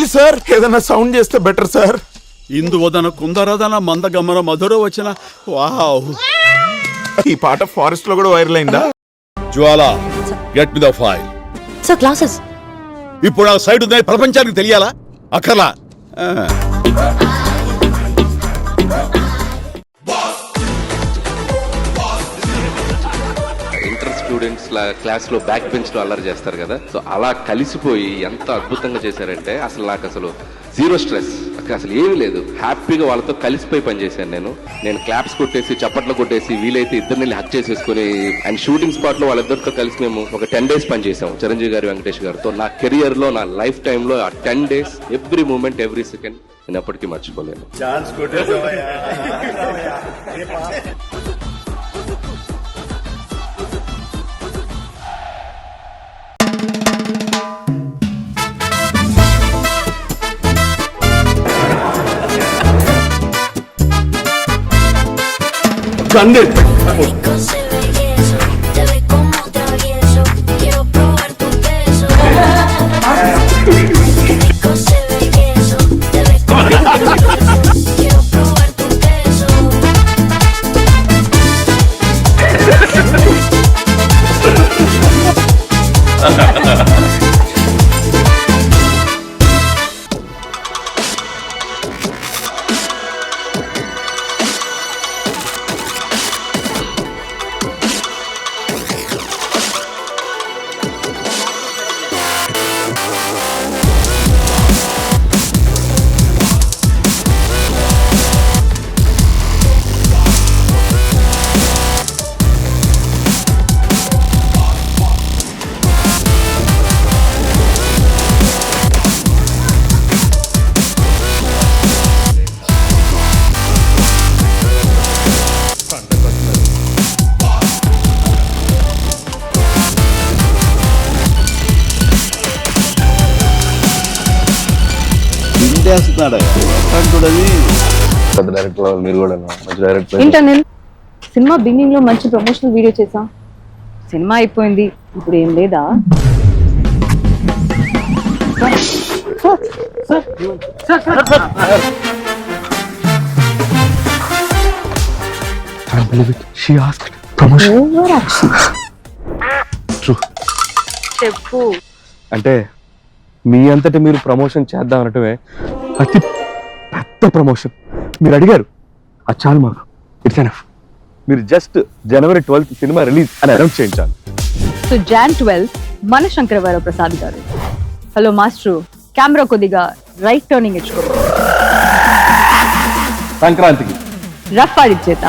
Please sir ఏదైనా sound చేస్తే better sir. ఇందువదన కుందరదన మందగమన మధుర వచ్చిన వావ్. ఈ పాట ఫారెస్ట్ లో కూడా వైరల్ అయిందా? Jwala get to the file. Sir classes ఇప్పుడు ఆ సైడ్ ఉందని ప్రపంచానికి తెలియాలా? అక్కర్లా. స్టూడెంట్స్ క్లాస్ లో బ్యాక్ బెంచ్ లో అల్లరి చేస్తారు కదా, సో అలా కలిసిపోయి ఎంత అద్భుతంగా చేశారంటే అసలు నాకు అసలు జీరో స్ట్రెస్, అసలు ఏమీ లేదు. హ్యాపీగా వాళ్ళతో కలిసిపోయి పనిచేశాను. నేను క్లాప్స్ కొట్టేసి చప్పట్లు కొట్టేసి వీలైతే ఇద్దరిని హక్ చేసేసుకుని అండ్ షూటింగ్ స్పాట్ లో వాళ్ళిద్దరితో కలిసి మేము ఒక 10 days పనిచేసాం చిరంజీవి గారు వెంకటేష్ గారితో. నా కెరియర్ లో నా లైఫ్ టైమ్ లో ఆ 10 days every moment every second నేను ఎప్పటికీ మర్చిపోలేను. Rico se ve y eso, te ves como travieso, quiero probar tu beso. Rico se ve y eso, te ves como travieso, quiero probar tu beso. ఏంటనిల్ cinema beginning లో మంచి promotional video చేసా, cinema అయిపోయింది, ఇప్పుడు ఏం లేదా? చెప్పు. అంటే మీ అంతటి మీరు ప్రమోషన్ చేద్దాం అనటమే అతి పెద్ద ప్రమోషన్. మీరు అడిగారు, అది చాలు మాకు. It's enough. మీరు just January 12th cinema release అని అనౌన్స్ చేయించాలి. సో Jan 12 మన శంకరవర ప్రసాద్ గారు. హలో మాస్టర్, కెమెరా కొద్దిగా రైట్ టర్నింగ్ ఇచ్చుకో. సంక్రాంతికి రఫ్ ఆడిచ్చేత.